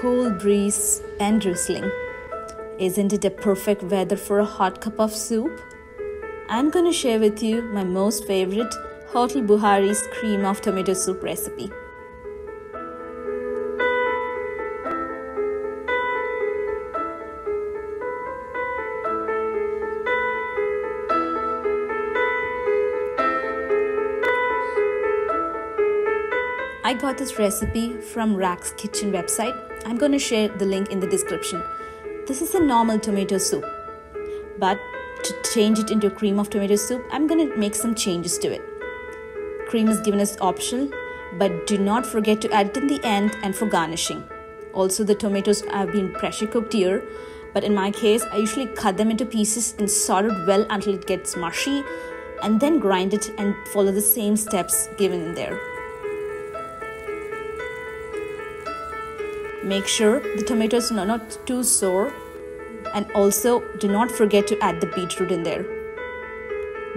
cool breeze and drizzling. Isn't it a perfect weather for a hot cup of soup? I'm gonna share with you my most favorite Hotel Buhari's cream of tomato soup recipe. I got this recipe from Rack's Kitchen website. I'm going to share the link in the description. This is a normal tomato soup, but to change it into a cream of tomato soup, I'm going to make some changes to it. Cream is given as optional, but do not forget to add it in the end and for garnishing. Also, the tomatoes have been pressure cooked here, but in my case, I usually cut them into pieces and sort it well until it gets mushy, and then grind it and follow the same steps given in there. Make sure the tomatoes are not too sour, and also do not forget to add the beetroot in there.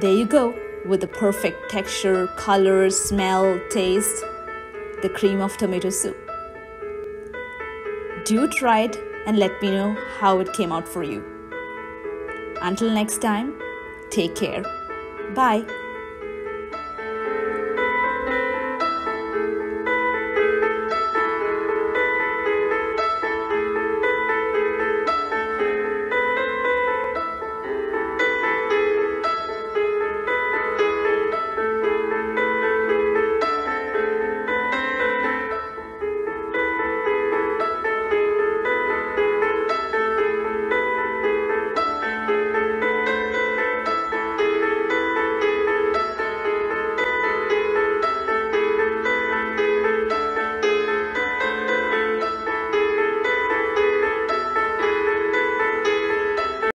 There you go, with the perfect texture, color, smell, taste, the cream of tomato soup. Do try it and let me know how it came out for you. Until next time, take care. Bye.